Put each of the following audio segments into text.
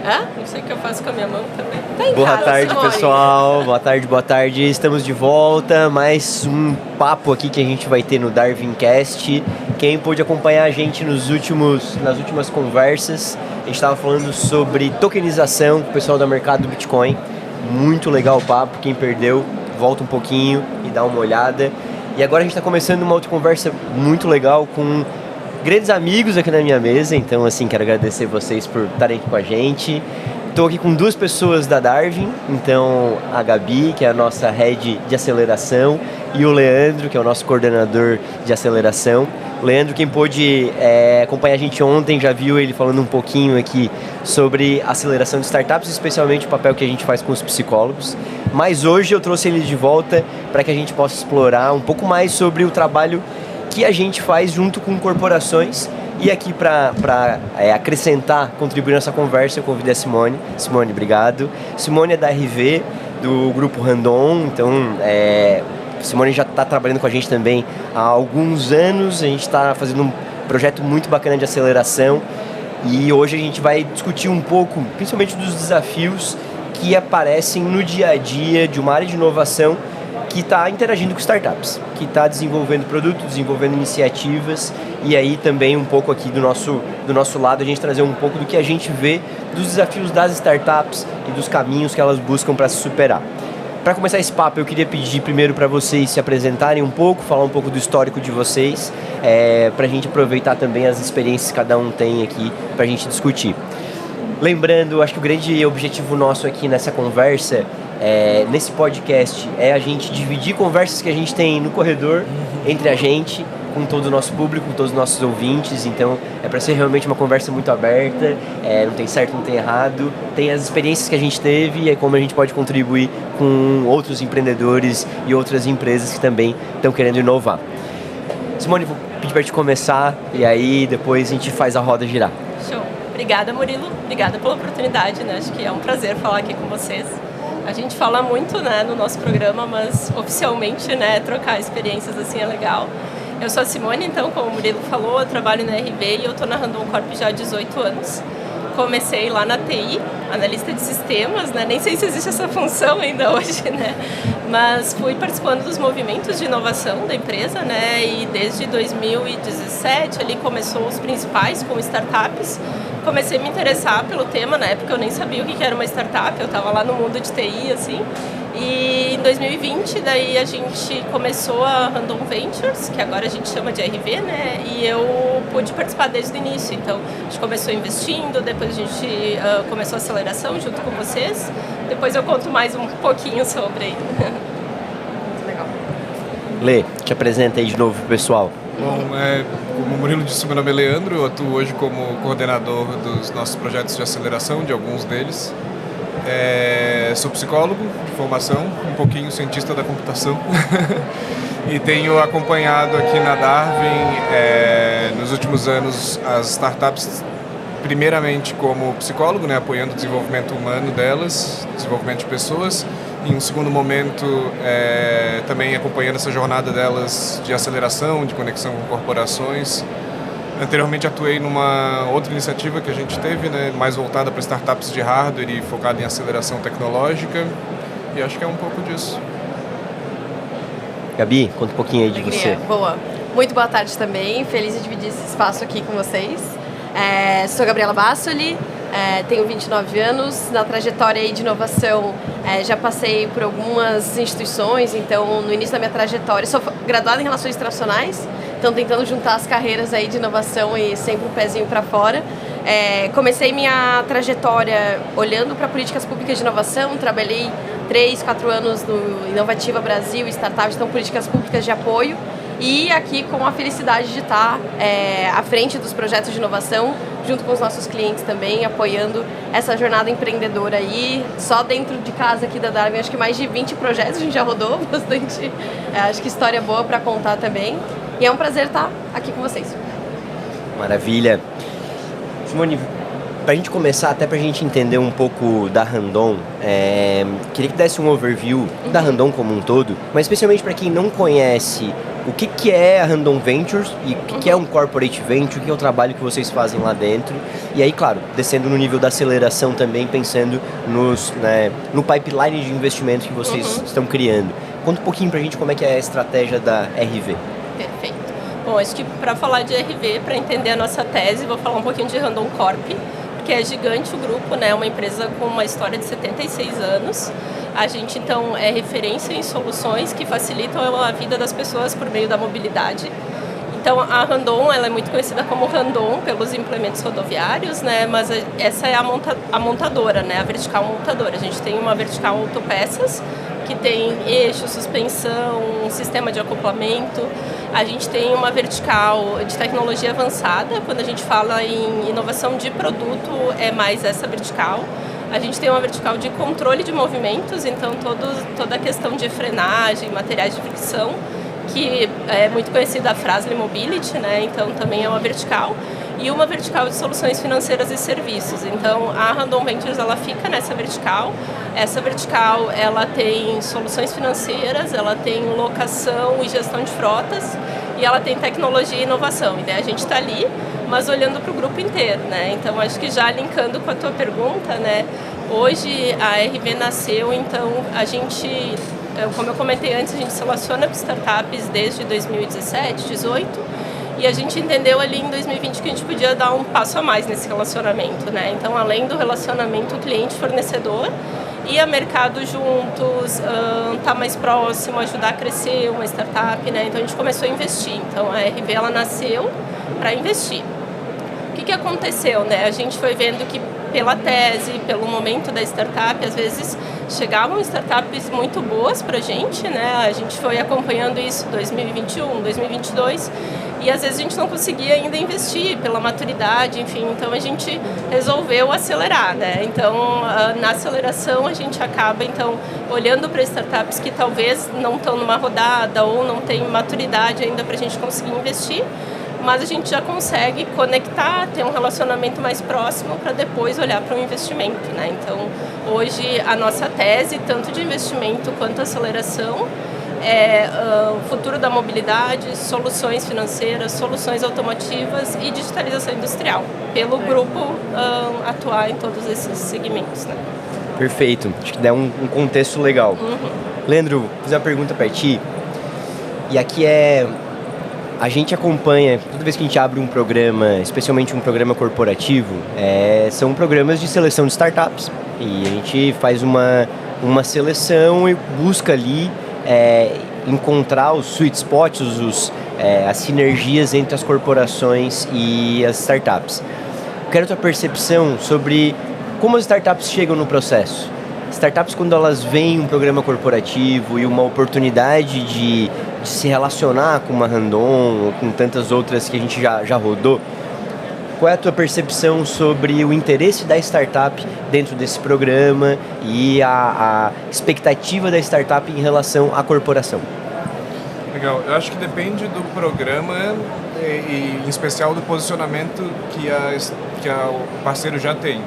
Não sei o que eu faço com a minha mão também. Tá em Boa casa, tarde, Simone. pessoal. Boa tarde. Estamos de volta. Mais um papo aqui que a gente vai ter no Darwincast. Quem pôde acompanhar a gente nas últimas conversas, a gente estava falando sobre tokenização com o pessoal do mercado do Bitcoin. Muito legal o papo. Quem perdeu, volta um pouquinho e dá uma olhada. E agora a gente está começando uma outra conversa muito legal com grandes amigos aqui na minha mesa. Então, assim, quero agradecer vocês por estarem aqui com a gente. Estou aqui com duas pessoas da Darwin, então a Gabi, que é a nossa head de aceleração, e o Leandro, que é o nosso coordenador de aceleração. O Leandro, quem pôde acompanhar a gente ontem, já viu ele falando um pouquinho aqui sobre aceleração de startups, especialmente o papel que a gente faz com os psicólogos. Mas hoje eu trouxe ele de volta para que a gente possa explorar um pouco mais sobre o trabalho que a gente faz junto com corporações. E aqui para acrescentar, contribuir nessa conversa, eu convidei a Simone. Simone, obrigado. Simone é da RV, do grupo Randon. Então, Simone já está trabalhando com a gente também há alguns anos. A gente está fazendo um projeto muito bacana de aceleração. E hoje a gente vai discutir um pouco, principalmente dos desafios que aparecem no dia a dia de uma área de inovação que está interagindo com startups, que está desenvolvendo produtos, desenvolvendo iniciativas, e aí também um pouco aqui do nosso lado a gente trazer um pouco do que a gente vê dos desafios das startups e dos caminhos que elas buscam para se superar. Para começar esse papo, eu queria pedir primeiro para vocês se apresentarem um pouco, falar um pouco do histórico de vocês, para a gente aproveitar também as experiências que cada um tem aqui para a gente discutir. Lembrando, acho que o grande objetivo nosso aqui nessa conversa, nesse podcast, é a gente dividir conversas que a gente tem no corredor, entre a gente, com todo o nosso público, com todos os nossos ouvintes. Então, é para ser realmente uma conversa muito aberta, não tem certo, não tem errado. Tem as experiências que a gente teve e é como a gente pode contribuir com outros empreendedores e outras empresas que também estão querendo inovar. Simone, vou pedir para te começar e aí depois a gente faz a roda girar. Show. Obrigada, Murilo. Obrigada pela oportunidade, né? Acho que é um prazer falar aqui com vocês. A gente fala muito, né, no nosso programa, mas oficialmente, né, trocar experiências assim é legal. Eu sou a Simone, então, como o Murilo falou, eu trabalho na RV e eu estou na Randon Corp já há 18 anos. Comecei lá na TI, analista de sistemas, né? Nem sei se existe essa função ainda hoje, né? Mas fui participando dos movimentos de inovação da empresa, né? E desde 2017 ali começou os principais com startups. Comecei a me interessar pelo tema, na época eu nem sabia o que era uma startup, eu estava lá no mundo de TI, assim. E em 2020, daí a gente começou a Randon Ventures, que agora a gente chama de RV, né? E eu pude participar desde o início. Então, a gente começou investindo, depois a gente começou a aceleração junto com vocês. Depois eu conto mais um pouquinho sobre. Muito legal. Lê, te apresenta aí de novo pro pessoal. Bom, como o Murilo disse, meu nome é Leandro, eu atuo hoje como coordenador dos nossos projetos de aceleração, de alguns deles. Sou psicólogo de formação, um pouquinho cientista da computação e tenho acompanhado aqui na Darwin nos últimos anos as startups, primeiramente como psicólogo, né, apoiando o desenvolvimento humano delas, desenvolvimento de pessoas. Em um segundo momento, também acompanhando essa jornada delas de aceleração, de conexão com corporações. Anteriormente atuei numa outra iniciativa que a gente teve, né, mais voltada para startups de hardware e focada em aceleração tecnológica. E acho que é um pouco disso. Gabi, conta um pouquinho aí de você. Boa. Muito boa tarde também. Feliz de dividir esse espaço aqui com vocês. Sou Gabriela Bassoli, tenho 29 anos. Na trajetória aí de inovação, já passei por algumas instituições. Então, no início da minha trajetória, sou graduada em Relações Internacionais. Então, tentando juntar as carreiras aí de inovação e sempre um pezinho para fora. Comecei minha trajetória olhando para políticas públicas de inovação. Trabalhei 3, 4 anos no Inovativa Brasil, startups, então políticas públicas de apoio. E aqui com a felicidade de estar à frente dos projetos de inovação, junto com os nossos clientes também, apoiando essa jornada empreendedora aí. Só dentro de casa aqui da Darwin, acho que mais de 20 projetos, a gente já rodou bastante. Acho que história boa para contar também. E é um prazer estar aqui com vocês. Maravilha. Simone, pra gente começar, até pra gente entender um pouco da Randon, queria que desse um overview da Randon como um todo, mas especialmente para quem não conhece o que é a Randon Ventures e o que é um Corporate Venture, o que é o trabalho que vocês fazem lá dentro. E aí, claro, descendo no nível da aceleração também, pensando no pipeline de investimento que vocês estão criando. Conta um pouquinho pra gente como é que é a estratégia da RV. Perfeito. Bom, acho que para falar de RV, para entender a nossa tese, vou falar um pouquinho de Randon Corp, que é gigante o grupo, né? Uma empresa com uma história de 76 anos. A gente, então, é referência em soluções que facilitam a vida das pessoas por meio da mobilidade. Então, a Randon, ela é muito conhecida como Randon pelos implementos rodoviários, né? Mas essa é a montadora, né? A vertical montadora. A gente tem uma vertical autopeças, que tem eixo, suspensão, um sistema de acoplamento. A gente tem uma vertical de tecnologia avançada. Quando a gente fala em inovação de produto, é mais essa vertical. A gente tem uma vertical de controle de movimentos, então toda a questão de frenagem, materiais de fricção, que é muito conhecida a Fras-le Mobility, né? Então também é uma vertical. E uma vertical de soluções financeiras e serviços. Então a Randon Ventures, ela fica nessa vertical. Essa vertical, ela tem soluções financeiras, ela tem locação e gestão de frotas e ela tem tecnologia e inovação. E daí a gente está ali, mas olhando para o grupo inteiro, né? Então acho que já linkando com a tua pergunta, né? Hoje a RV nasceu, então a gente, como eu comentei antes, a gente se relaciona com startups desde 2017, 2018. E a gente entendeu ali em 2020 que a gente podia dar um passo a mais nesse relacionamento, né? Então, além do relacionamento cliente-fornecedor, ir a mercado juntos, estar mais próximo, ajudar a crescer uma startup, né? Então, a gente começou a investir. Então, a RV, ela nasceu para investir. O que aconteceu, né? A gente foi vendo que pela tese, pelo momento da startup, às vezes chegavam startups muito boas para a gente, né? A gente foi acompanhando isso em 2021, 2022, e às vezes a gente não conseguia ainda investir pela maturidade, enfim, então a gente resolveu acelerar, né? Então, na aceleração a gente acaba, então, olhando para startups que talvez não estão numa rodada ou não têm maturidade ainda para a gente conseguir investir, mas a gente já consegue conectar, ter um relacionamento mais próximo para depois olhar para o investimento, né? Então, hoje a nossa tese, tanto de investimento quanto aceleração, é o futuro da mobilidade, soluções financeiras, soluções automotivas e digitalização industrial, pelo grupo atuar em todos esses segmentos, né? Perfeito, acho que dá um contexto legal. Leandro, vou fazer uma pergunta para ti, e aqui a gente acompanha, toda vez que a gente abre um programa, especialmente um programa corporativo, são programas de seleção de startups. E a gente faz uma seleção e busca ali encontrar os sweet spots, as sinergias entre as corporações e as startups. Quero a tua percepção sobre como as startups chegam no processo. Startups, quando elas veem um programa corporativo e uma oportunidade de se relacionar com uma Randon ou com tantas outras que a gente já rodou, qual é a tua percepção sobre o interesse da startup dentro desse programa e a expectativa da startup em relação à corporação? Legal, eu acho que depende do programa e em especial do posicionamento que o parceiro já tem.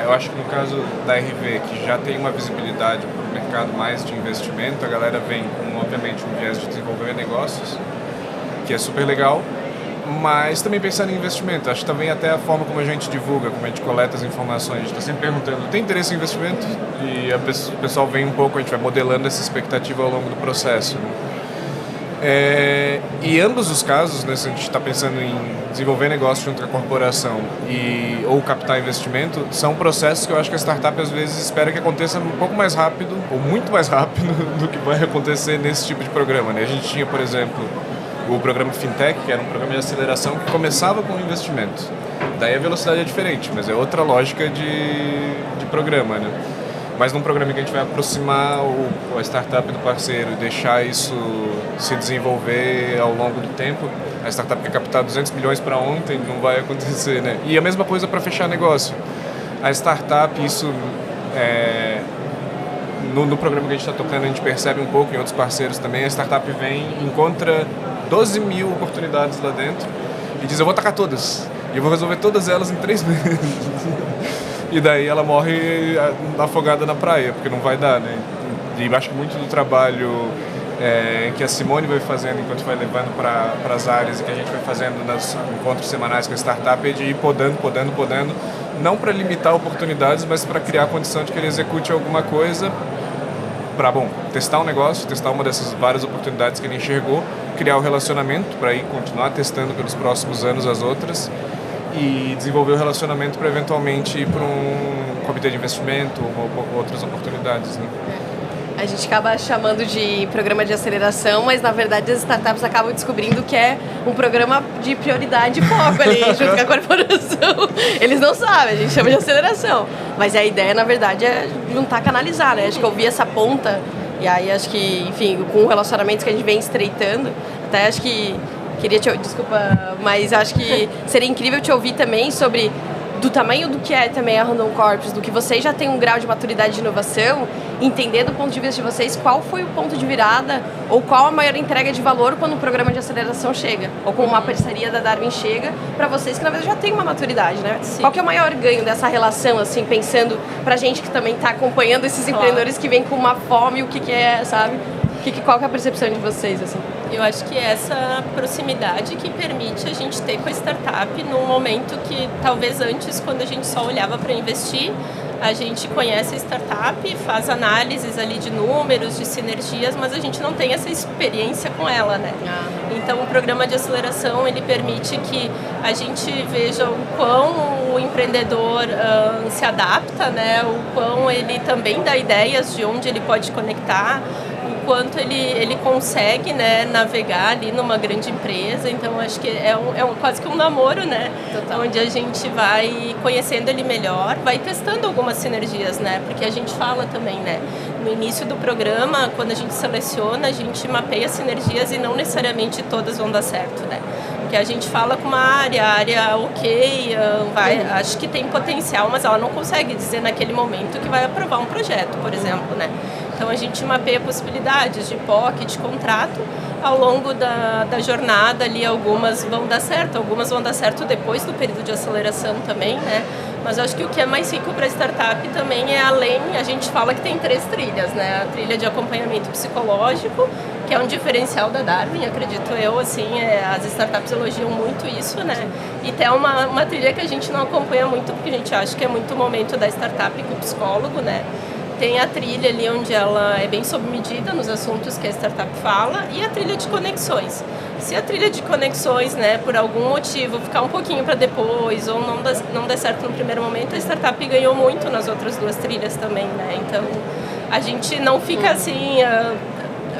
Eu acho que no caso da RV, que já tem uma visibilidade para o mercado mais de investimento, a galera vem com, obviamente, um viés de desenvolver negócios, que é super legal, mas também pensando em investimento. Acho que também até a forma como a gente divulga, como a gente coleta as informações, a gente está sempre perguntando, tem interesse em investimento? E o pessoal vem um pouco, a gente vai modelando essa expectativa ao longo do processo, né? E ambos os casos, né, se a gente está pensando em desenvolver negócio junto com a corporação ou captar investimento, são processos que eu acho que a startup às vezes espera que aconteça um pouco mais rápido, ou muito mais rápido do que vai acontecer nesse tipo de programa, né? A gente tinha, por exemplo, o programa Fintech, que era um programa de aceleração que começava com investimento. Daí a velocidade é diferente, mas é outra lógica de programa, né? Mas num programa que a gente vai aproximar a startup do parceiro e deixar isso se desenvolver ao longo do tempo, a startup quer captar 200 milhões para ontem, não vai acontecer, né? E a mesma coisa para fechar negócio. A startup, isso no programa que a gente está tocando, a gente percebe um pouco, em outros parceiros também, a startup vem, encontra 12 mil oportunidades lá dentro e diz, eu vou tacar todas, e eu vou resolver todas elas em 3 meses. E daí ela morre afogada na praia, porque não vai dar, né? E acho que muito do trabalho que a Simone vai fazendo enquanto vai levando para as áreas e que a gente vai fazendo nos encontros semanais com a startup, é de ir podando, não para limitar oportunidades, mas para criar a condição de que ele execute alguma coisa para, testar um negócio, testar uma dessas várias oportunidades que ele enxergou, criar o relacionamento para ir continuar testando pelos próximos anos as outras e desenvolver o relacionamento para eventualmente ir para um comitê de investimento ou outras oportunidades, né? A gente acaba chamando de programa de aceleração, mas na verdade as startups acabam descobrindo que é um programa de prioridade e foco ali, junto com a corporação. Eles não sabem, a gente chama de aceleração. Mas a ideia, na verdade, é juntar, canalizar, né? Acho que eu vi essa ponta, e aí acho que, enfim, com o relacionamento que a gente vem estreitando, até acho que desculpa, mas acho que seria incrível te ouvir também sobre do tamanho do que é também a Randon Corps, do que vocês já têm um grau de maturidade de inovação, entender do ponto de vista de vocês qual foi o ponto de virada ou qual a maior entrega de valor quando o programa de aceleração chega, ou como uma parceria da Darwin chega, para vocês que na verdade já têm uma maturidade, né? Sim. Qual que é o maior ganho dessa relação, assim, pensando pra gente que também tá acompanhando esses empreendedores que vêm com uma fome, o que é, sabe? Qual que é a percepção de vocês, assim? Eu acho que essa proximidade que permite a gente ter com a startup num momento que talvez antes, quando a gente só olhava para investir, a gente conhece a startup, faz análises ali de números, de sinergias, mas a gente não tem essa experiência com ela, né? Então o programa de aceleração, ele permite que a gente veja o quão o empreendedor se adapta, né? O quão ele também dá ideias de onde ele pode conectar, o quanto ele consegue, né, navegar ali numa grande empresa. Então acho que é quase que um namoro, né? Total. Onde a gente vai conhecendo ele melhor, vai testando algumas sinergias, né? Porque a gente fala também, né? No início do programa, quando a gente seleciona, a gente mapeia sinergias e não necessariamente todas vão dar certo, né? Porque a gente fala com uma área, a área ok, acho que tem potencial, mas ela não consegue dizer naquele momento que vai aprovar um projeto, por exemplo, né? Então a gente mapeia possibilidades de POC, de contrato. Ao longo da jornada ali, algumas vão dar certo, algumas vão dar certo depois do período de aceleração também, né? Mas acho que o que é mais rico para a startup também é além, a gente fala que tem 3 trilhas, né? A trilha de acompanhamento psicológico, que é um diferencial da Darwin, acredito eu, assim, as startups elogiam muito isso, né? E tem uma trilha que a gente não acompanha muito, porque a gente acha que é muito o momento da startup com o psicólogo, né? Tem a trilha ali onde ela é bem sob medida nos assuntos que a startup fala e a trilha de conexões. Se a trilha de conexões, né, por algum motivo ficar um pouquinho para depois ou não der certo no primeiro momento, a startup ganhou muito nas outras 2 trilhas também, né? Então a gente não fica assim,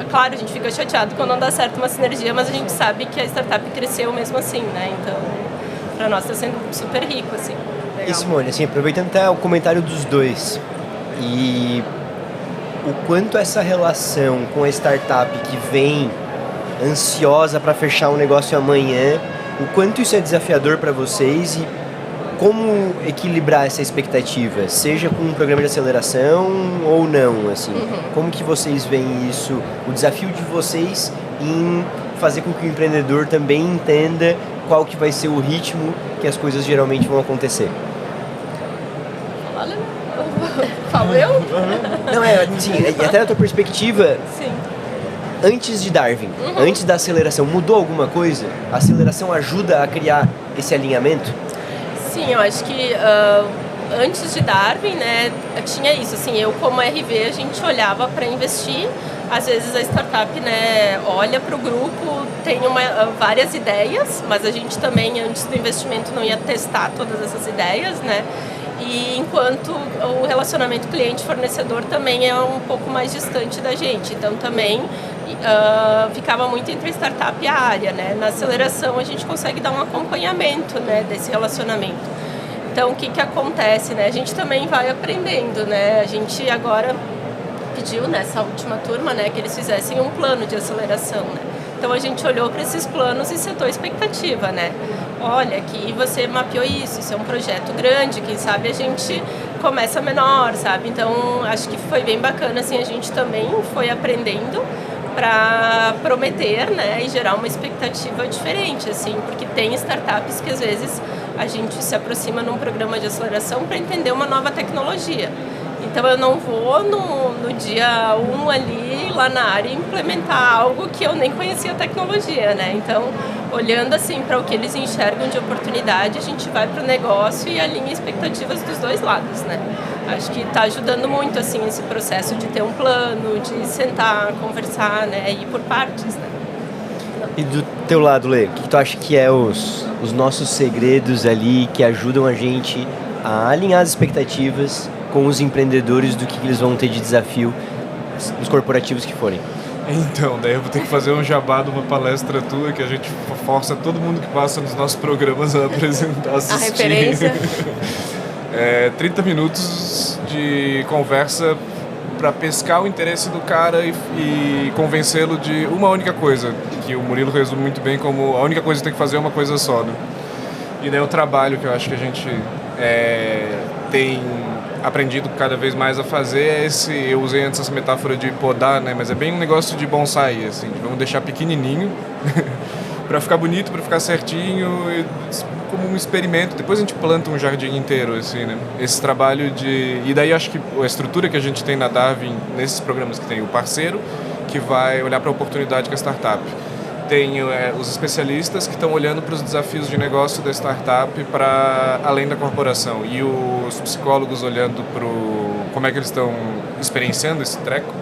claro, a gente fica chateado quando não dá certo uma sinergia, mas a gente sabe que a startup cresceu mesmo assim, né? Então para nós está sendo super rico, assim. Legal. E Simone, assim, aproveitando até o comentário dos dois, e o quanto essa relação com a startup que vem ansiosa para fechar um negócio amanhã, o quanto isso é desafiador para vocês e como equilibrar essa expectativa, seja com um programa de aceleração ou não, assim. Como que vocês veem isso, o desafio de vocês em fazer com que o empreendedor também entenda qual que vai ser o ritmo que as coisas geralmente vão acontecer? Falo eu? Não, assim, até na tua perspectiva, Sim. Antes de Darwin, antes da aceleração, mudou alguma coisa? A aceleração ajuda a criar esse alinhamento? Sim, eu acho que antes de Darwin, né, tinha isso, assim, eu como RV, a gente olhava para investir, às vezes a startup, né, olha para o grupo, tem várias ideias, mas a gente também, antes do investimento, não ia testar todas essas ideias, né? E enquanto o relacionamento cliente-fornecedor também é um pouco mais distante da gente, então também ficava muito entre a startup e a área, né? Na aceleração a gente consegue dar um acompanhamento, né, desse relacionamento. Então o que acontece, né? A gente também vai aprendendo, né? A gente agora pediu nessa última turma, né, que eles fizessem um plano de aceleração, né? Então a gente olhou para esses planos e setou expectativa, né? Olha, aqui você mapeou isso é um projeto grande, quem sabe a gente começa menor, sabe? Então acho que foi bem bacana, assim, a gente também foi aprendendo para prometer, né, e gerar uma expectativa diferente, assim, porque tem startups que às vezes a gente se aproxima num programa de aceleração para entender uma nova tecnologia. Então eu não vou no dia 1 ali lá na área e implementar algo que eu nem conhecia a tecnologia, né? Então, olhando assim para o que eles enxergam de oportunidade, a gente vai para o negócio e alinha expectativas dos dois lados, né? Acho que está ajudando muito assim esse processo de ter um plano, de sentar, conversar, né? E ir por partes, né? E do teu lado, Lê, o que tu acha que é os nossos segredos ali que ajudam a gente a alinhar as expectativas com os empreendedores do que eles vão ter de desafio nos corporativos que forem? Então, daí eu vou ter que fazer um jabá de uma palestra tua que a gente força todo mundo que passa nos nossos programas a apresentar, assistir. A referência. 30 minutos de conversa para pescar o interesse do cara e convencê-lo de uma única coisa, que o Murilo resume muito bem como a única coisa que tem que fazer é uma coisa só, né? E daí o trabalho que eu acho que a gente tem aprendido cada vez mais a fazer é esse, eu usei antes essa metáfora de podar, né? Mas é bem um negócio de bonsai, assim, vamos deixar pequenininho para ficar bonito, para ficar certinho, como um experimento. Depois a gente planta um jardim inteiro, assim, né? Esse trabalho de... E daí acho que a estrutura que a gente tem na Darwin, nesses programas que tem o parceiro, que vai olhar para a oportunidade com a startup. Tem os especialistas que estão olhando para os desafios de negócio da startup para além da corporação. E os psicólogos olhando para como é que eles estão experienciando esse treco.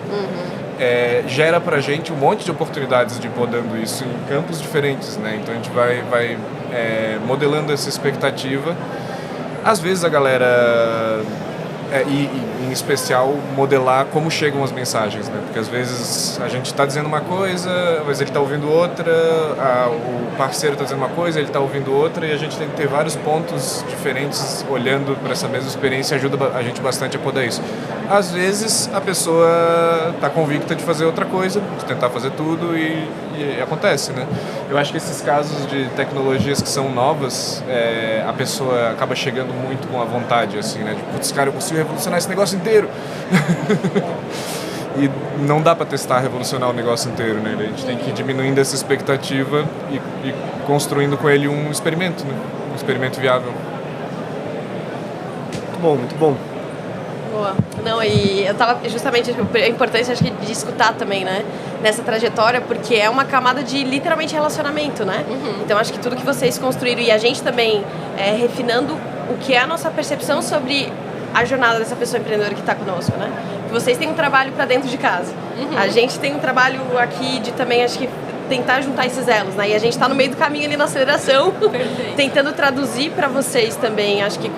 Gera para a gente um monte de oportunidades de ir podando isso em campos diferentes, né? Então a gente vai modelando essa expectativa. Às vezes a galera... e em especial modelar como chegam as mensagens, né? Porque às vezes a gente está dizendo uma coisa, mas ele está ouvindo outra, o parceiro está dizendo uma coisa, ele está ouvindo outra, e a gente tem que ter vários pontos diferentes olhando para essa mesma experiência, ajuda a gente bastante a podar isso. Às vezes a pessoa está convicta de fazer outra coisa, de tentar fazer tudo e acontece, né? Eu acho que esses casos de tecnologias que são novas, a pessoa acaba chegando muito com a vontade, assim, né? Tipo, putz, cara, eu consigo revolucionar esse negócio inteiro. E não dá para testar, revolucionar o negócio inteiro, né? A gente tem que ir diminuindo essa expectativa e construindo com ele um experimento, né? Um experimento viável. Muito bom, muito bom. Boa. Não, e eu tava justamente a importância, acho que, de escutar também, né? Nessa trajetória, porque é uma camada de literalmente relacionamento, né? Então acho que tudo que vocês construíram e a gente também refinando o que é a nossa percepção sobre a jornada dessa pessoa empreendedora que está conosco, né? Vocês têm um trabalho para dentro de casa. A gente tem um trabalho aqui de também, acho que, tentar juntar esses elos, né? E a gente está no meio do caminho ali na aceleração, tentando traduzir para vocês também, acho que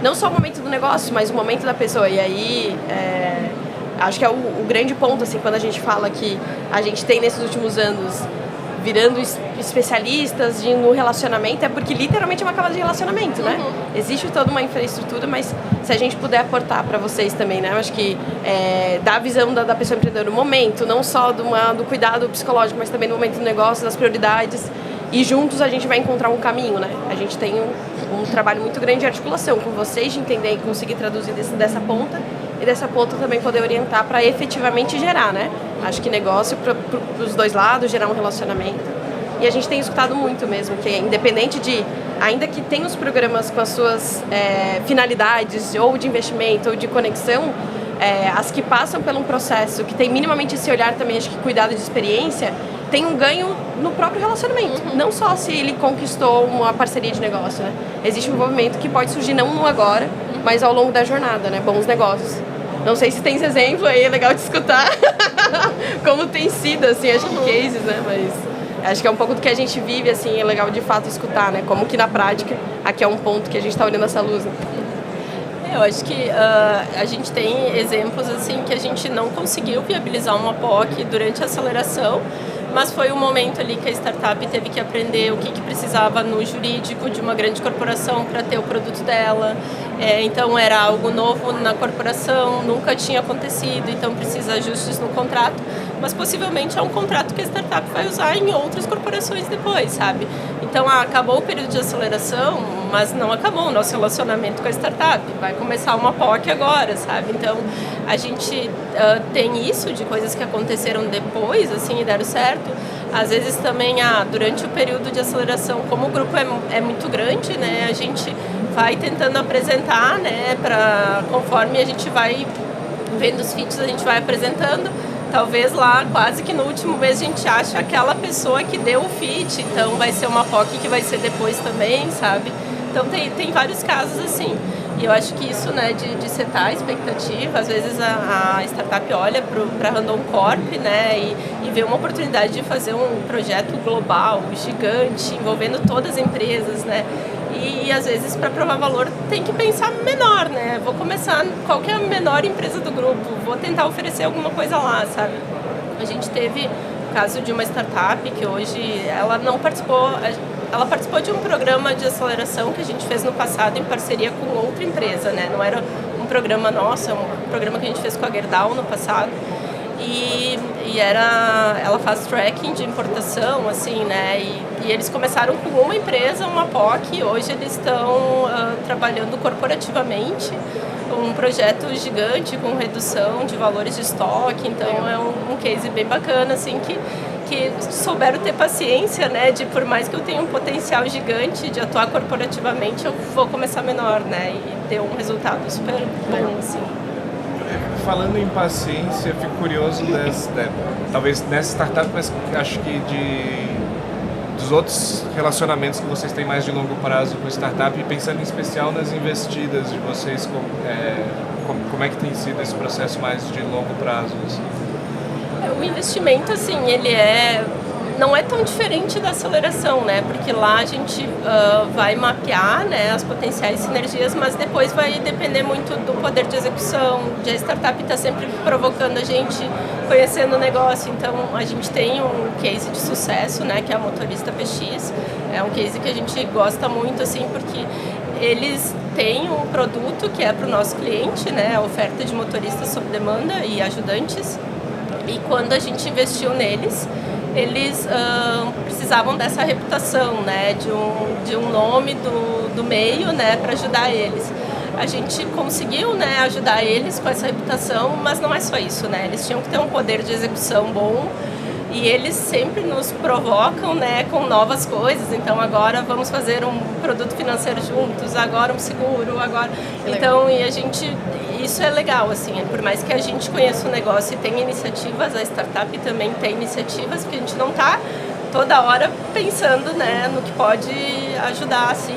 não só o momento do negócio, mas o momento da pessoa. E aí, acho que é o grande ponto, assim, quando a gente fala que a gente tem nesses últimos anos virando especialistas no relacionamento, é porque literalmente é uma camada de relacionamento, né? Existe toda uma infraestrutura, mas se a gente puder aportar para vocês também, né? Eu acho que dar a visão da pessoa empreendedora no momento, não só do cuidado psicológico, mas também no momento do negócio, das prioridades, e juntos a gente vai encontrar um caminho, né? A gente tem um trabalho muito grande de articulação com vocês, de entender e conseguir traduzir dessa ponta, e dessa ponta também poder orientar para efetivamente gerar, né? Acho que negócio para os dois lados, gerar um relacionamento. E a gente tem escutado muito mesmo, que independente de, ainda que tenha os programas com as suas finalidades, ou de investimento, ou de conexão, as que passam por um processo, que tem minimamente esse olhar também, acho que cuidado de experiência, tem um ganho no próprio relacionamento. Não só se ele conquistou uma parceria de negócio, né? Existe um envolvimento que pode surgir não no agora, mas ao longo da jornada, né? Bons negócios. Não sei se tem esse exemplo aí, é legal de escutar como tem sido, assim, acho que cases, né? Mas acho que é um pouco do que a gente vive, assim, é legal de fato escutar, né? Como que na prática, aqui é um ponto que a gente está olhando essa luz, né? Eu acho que a gente tem exemplos assim que a gente não conseguiu viabilizar uma POC durante a aceleração, mas foi um momento ali que a startup teve que aprender o que precisava no jurídico de uma grande corporação para ter o produto dela. Então era algo novo na corporação, nunca tinha acontecido, então precisa ajustes no contrato, mas possivelmente é um contrato que a startup vai usar em outras corporações depois, sabe? Então acabou o período de aceleração, mas não acabou o nosso relacionamento com a startup, vai começar uma POC agora, sabe? Então a gente tem isso de coisas que aconteceram depois, assim, e deram certo. Às vezes também durante o período de aceleração, como o grupo é muito grande, né, a gente vai tentando apresentar, né, conforme a gente vai vendo os feats, a gente vai apresentando, talvez lá quase que no último mês a gente acha aquela pessoa que deu o fit, então vai ser uma POC que vai ser depois também, sabe? Então tem vários casos assim. E eu acho que isso, né, de setar a expectativa, às vezes a startup olha para a Randon Corp, né, e vê uma oportunidade de fazer um projeto global, gigante, envolvendo todas as empresas, né, e às vezes para provar valor tem que pensar menor, né, vou começar qualquer menor empresa do grupo, vou tentar oferecer alguma coisa lá, sabe. A gente teve o caso de uma startup que hoje ela não participou. Ela participou de um programa de aceleração que a gente fez no passado em parceria com outra empresa, né? Não era um programa nosso, é um programa que a gente fez com a Gerdau no passado. E ela faz tracking de importação, assim, né? E eles começaram com uma empresa, uma POC, e hoje eles estão trabalhando corporativamente um projeto gigante com redução de valores de estoque, então é um case bem bacana, assim, que souberam ter paciência, né, de por mais que eu tenha um potencial gigante de atuar corporativamente, eu vou começar menor, né, e deu um resultado super bom, assim. Falando em paciência, eu fico curioso talvez nessa startup, mas acho que dos outros relacionamentos que vocês têm mais de longo prazo com startup, e pensando em especial nas investidas de vocês, como é que tem sido esse processo mais de longo prazo? Assim? O investimento, assim, ele não é tão diferente da aceleração, né? Porque lá a gente vai mapear, né, as potenciais sinergias, mas depois vai depender muito do poder de execução, de a startup está sempre provocando a gente, conhecendo o negócio. Então, a gente tem um case de sucesso, né, que é a Motorista PX. É um case que a gente gosta muito, assim, porque eles têm um produto que é para o nosso cliente, né, a oferta de motoristas sob demanda e ajudantes. E quando a gente investiu neles, eles precisavam dessa reputação, né, de um nome do meio, né, para ajudar eles. A gente conseguiu, né, ajudar eles com essa reputação, mas não é só isso, né, eles tinham que ter um poder de execução bom e eles sempre nos provocam, né, com novas coisas. Então agora vamos fazer um produto financeiro juntos, agora um seguro, agora... Então, isso é legal, assim, por mais que a gente conheça o negócio e tenha iniciativas, a startup também tem iniciativas, porque a gente não está toda hora pensando, né, no que pode ajudar, assim,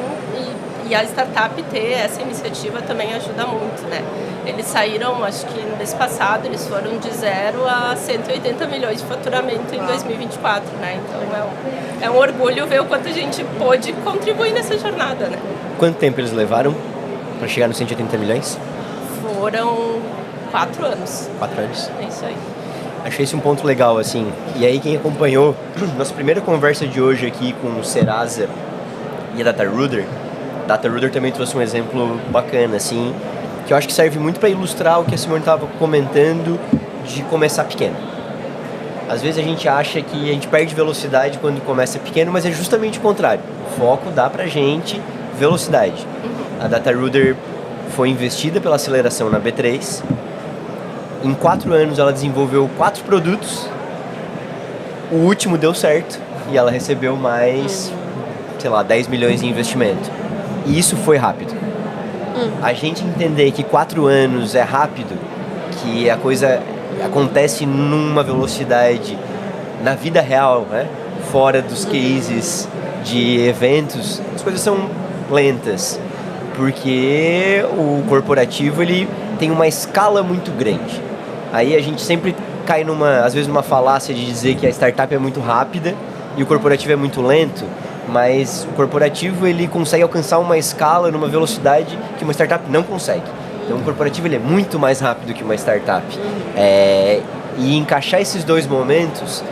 e a startup ter essa iniciativa também ajuda muito, né. Eles saíram, acho que no mês passado, eles foram de 0 a 180 milhões de faturamento em 2024, né, então é um orgulho ver o quanto a gente pôde contribuir nessa jornada, né. Quanto tempo eles levaram para chegar nos 180 milhões? Foram 4 anos. 4 anos? É isso aí. Achei esse um ponto legal, assim. E aí quem acompanhou nossa primeira conversa de hoje aqui com o Serasa e a DataRuder também trouxe um exemplo bacana, assim, que eu acho que serve muito para ilustrar o que a Simone estava comentando de começar pequeno. Às vezes a gente acha que a gente perde velocidade quando começa pequeno, mas é justamente o contrário. O foco dá pra gente velocidade. A DataRuder foi investida pela aceleração na B3. Em 4 anos ela desenvolveu 4 produtos. O último deu certo e ela recebeu mais, 10 milhões em investimento. E isso foi rápido. A gente entender que 4 anos é rápido, que a coisa acontece numa velocidade na vida real, né? Fora dos cases de eventos, as coisas são lentas. Porque o corporativo ele tem uma escala muito grande. Aí a gente sempre cai às vezes numa falácia de dizer que a startup é muito rápida e o corporativo é muito lento, mas o corporativo ele consegue alcançar uma escala numa velocidade que uma startup não consegue. Então o corporativo ele é muito mais rápido que uma startup. E encaixar esses dois momentos,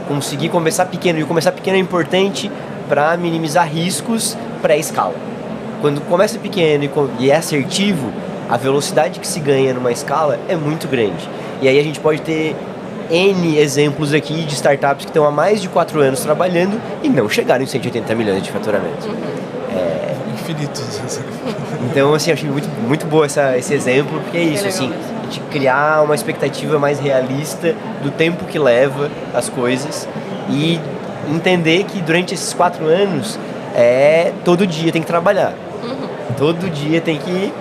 conseguir começar pequeno, e começar pequeno é importante para minimizar riscos pré-escala. Quando começa pequeno e é assertivo, a velocidade que se ganha numa escala é muito grande. E aí a gente pode ter N exemplos aqui de startups que estão há mais de 4 anos trabalhando e não chegaram em 180 milhões de faturamento. Infinitos. Então, assim, eu achei muito, muito boa esse exemplo, porque é isso, assim, a gente criar uma expectativa mais realista do tempo que leva as coisas e entender que durante esses 4 anos todo dia tem que trabalhar. Todo dia tem que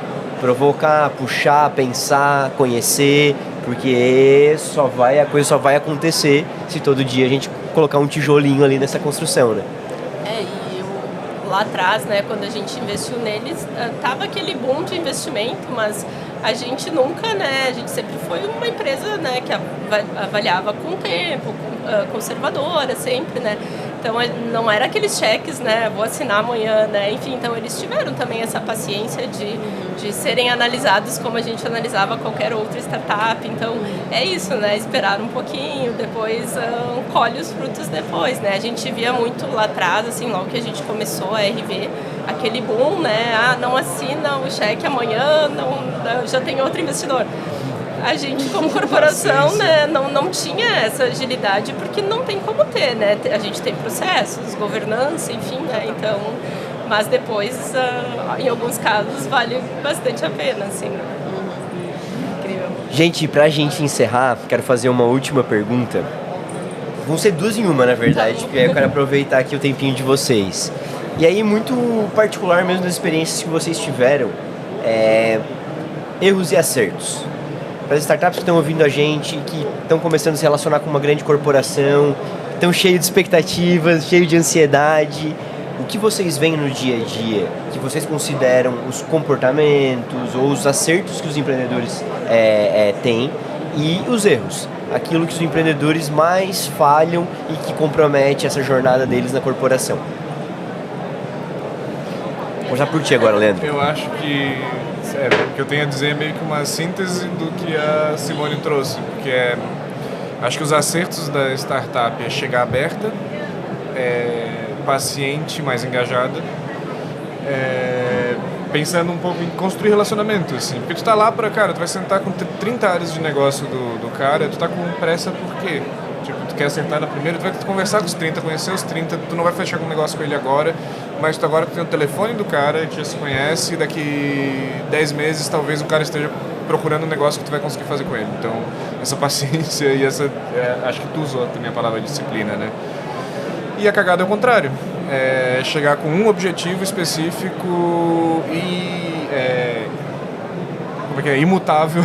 provocar, puxar, pensar, conhecer, Porque a coisa só vai acontecer se todo dia a gente colocar um tijolinho ali nessa construção, né? Lá atrás, né, quando a gente investiu neles, tava aquele boom de investimento, mas a gente nunca, né, a gente sempre foi uma empresa, né, que avaliava com o tempo, conservadora sempre, né, então não era aqueles cheques, né, vou assinar amanhã, né, enfim, então eles tiveram também essa paciência de serem analisados como a gente analisava qualquer outra startup, então é isso, né, esperar um pouquinho, depois colhe os frutos depois, né, a gente via muito lá atrás, assim, logo que a gente começou a RV, aquele boom, né, não assina o cheque amanhã, já tem outro investidor. A gente, como corporação, né, não tinha essa agilidade, porque não tem como ter, né? A gente tem processos, governança, enfim, né? Então, mas depois, em alguns casos, vale bastante a pena, assim. Incrível. Gente, pra gente encerrar, quero fazer uma última pergunta. Vão ser duas em uma, na verdade, porque aí eu quero aproveitar aqui o tempinho de vocês. E aí, muito particular mesmo das experiências que vocês tiveram, erros e acertos. Para as startups que estão ouvindo a gente, que estão começando a se relacionar com uma grande corporação, estão cheios de expectativas, cheios de ansiedade, o que vocês veem no dia a dia, que vocês consideram os comportamentos ou os acertos que os empreendedores têm e os erros, aquilo que os empreendedores mais falham e que compromete essa jornada deles na corporação? Vou começar por ti agora, Leandro. Eu acho que o que eu tenho a dizer é meio que uma síntese do que a Simone trouxe, porque acho que os acertos da startup é chegar aberta, paciente, mais engajada, pensando um pouco em construir relacionamento, assim, porque tu tá lá tu vai sentar com 30 áreas de negócio do cara, tu tá com pressa por quê? Tipo, tu quer acertar na primeira, tu vai conversar com os 30, conhecer os 30, tu não vai fechar um negócio com ele agora, mas tu agora tem o telefone do cara, que já se conhece, e daqui 10 meses talvez o cara esteja procurando um negócio que tu vai conseguir fazer com ele. Então, essa paciência e acho que tu usou também a palavra disciplina, né? E a cagada é o contrário. Chegar com um objetivo específico e imutável.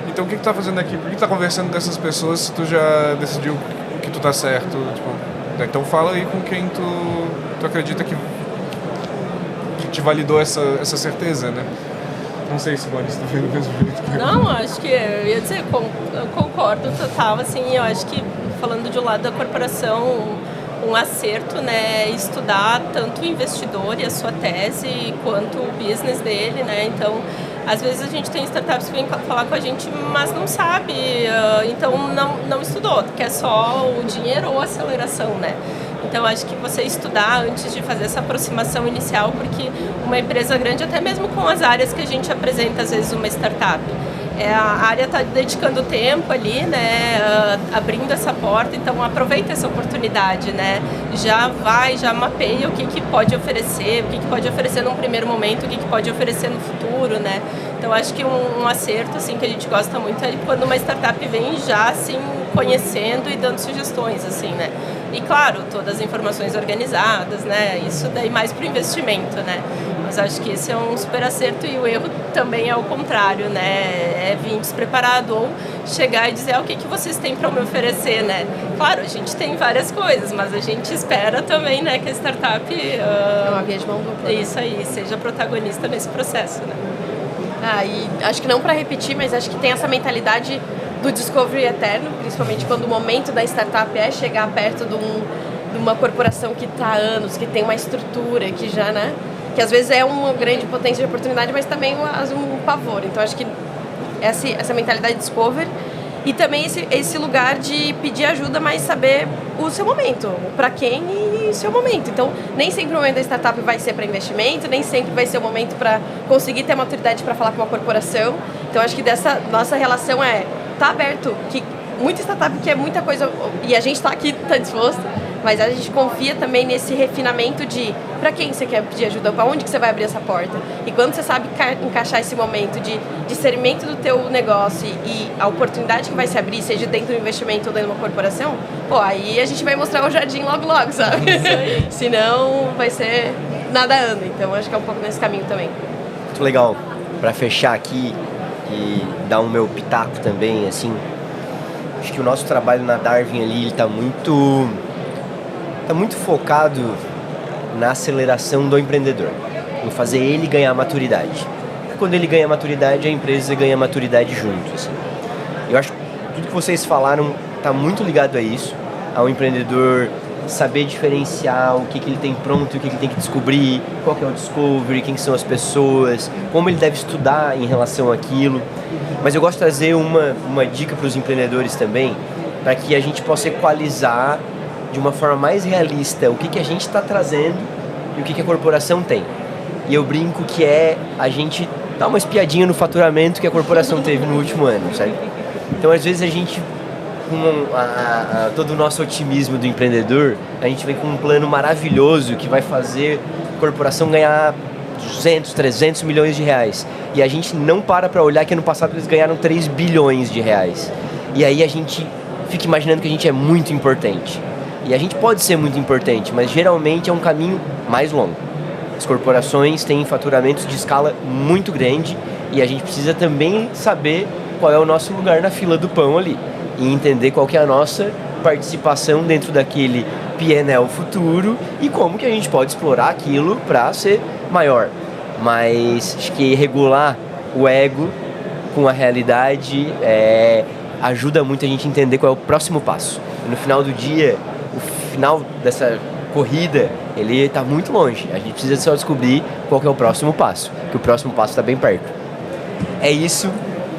Então, o que tu tá fazendo aqui? Por que tu tá conversando com essas pessoas se tu já decidiu que tu tá certo? Tipo, então fala aí com quem tu acredita que te validou essa certeza, né? Não sei se você está vendo do mesmo jeito que eu. Não, acho que eu ia dizer, eu concordo total, assim, eu acho que falando de um lado da corporação, um acerto, né, estudar tanto o investidor e a sua tese, quanto o business dele, né, então, às vezes a gente tem startups que vêm falar com a gente, mas não sabe, então não estudou, quer só o dinheiro ou a aceleração, né. Então, acho que você estudar antes de fazer essa aproximação inicial, porque uma empresa grande, até mesmo com as áreas que a gente apresenta, às vezes, uma startup, a área está dedicando tempo ali, né, abrindo essa porta, então aproveita essa oportunidade, né, já mapeia o que pode oferecer, o que pode oferecer num primeiro momento, o que pode oferecer no futuro, né. Então, acho que um acerto, assim, que a gente gosta muito é quando uma startup vem já, assim, conhecendo e dando sugestões, assim, né. E, claro, todas as informações organizadas, né, isso daí mais para o investimento, né. Mas acho que esse é um super acerto e o erro também é o contrário, né, vir despreparado ou chegar e dizer o que vocês têm para me oferecer, né. Claro, a gente tem várias coisas, mas a gente espera também, né, que a startup... É uma via de mão dupla. Isso aí, seja protagonista nesse processo, né. E acho que não para repetir, mas acho que tem essa mentalidade do discovery eterno, principalmente quando o momento da startup é chegar perto de uma corporação que está há anos, que tem uma estrutura, que já, né, que às vezes é uma grande potência de oportunidade, mas também um pavor. Então, acho que essa mentalidade de discovery e também esse lugar de pedir ajuda, mas saber o seu momento, para quem e o seu momento. Então, nem sempre o momento da startup vai ser para investimento, nem sempre vai ser o momento para conseguir ter maturidade para falar com uma corporação. Então, acho que dessa nossa relação tá aberto, que muita startup quer muita coisa, e a gente está aqui, está disposto, mas a gente confia também nesse refinamento de para quem você quer pedir ajuda, para onde que você vai abrir essa porta. E quando você sabe encaixar esse momento de discernimento do teu negócio e a oportunidade que vai se abrir, seja dentro do investimento ou dentro de uma corporação, aí a gente vai mostrar o jardim logo, sabe? Senão vai ser nada anda. Então acho que é um pouco nesse caminho também. Muito legal. Para fechar aqui, e dar o meu pitaco também, assim, acho que o nosso trabalho na Darwin ali, ele tá muito focado na aceleração do empreendedor, em fazer ele ganhar maturidade. Quando ele ganha maturidade, a empresa ganha maturidade junto, assim. Eu acho que tudo que vocês falaram tá muito ligado a isso, ao empreendedor saber diferenciar o que ele tem pronto, o que ele tem que descobrir, qual que é o discovery, quem são as pessoas, como ele deve estudar em relação àquilo. Mas eu gosto de trazer uma dica para os empreendedores também, para que a gente possa equalizar de uma forma mais realista o que a gente está trazendo e o que a corporação tem. E eu brinco que é a gente dar uma espiadinha no faturamento que a corporação teve no último ano, sabe? Então, às vezes, a gente, com todo o nosso otimismo do empreendedor, a gente vem com um plano maravilhoso que vai fazer a corporação ganhar 200, 300 milhões de reais. E a gente não para olhar que ano passado eles ganharam 3 bilhões de reais. E aí a gente fica imaginando que a gente é muito importante. E a gente pode ser muito importante, mas geralmente é um caminho mais longo. As corporações têm faturamentos de escala muito grande e a gente precisa também saber qual é o nosso lugar na fila do pão ali e entender qual que é a nossa participação dentro daquele P&L futuro e como que a gente pode explorar aquilo para ser maior. Mas acho que regular o ego com a realidade ajuda muito a gente a entender qual é o próximo passo. E no final do dia, o final dessa corrida, ele está muito longe. A gente precisa só descobrir qual que é o próximo passo, que o próximo passo está bem perto. É isso.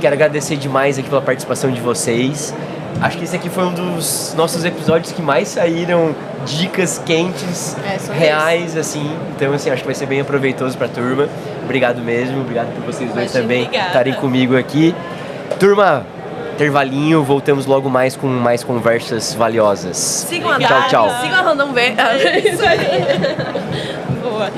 Quero agradecer demais aqui pela participação de vocês. Acho que esse aqui foi um dos nossos episódios que mais saíram dicas quentes, reais, assim. Então, assim, acho que vai ser bem aproveitoso para a turma. Obrigado mesmo. Obrigado por vocês dois também estarem comigo aqui. Turma, intervalinho, voltamos logo mais com mais conversas valiosas. Sigam a tchau, tchau. Sigam a Random V. É isso aí. Boa.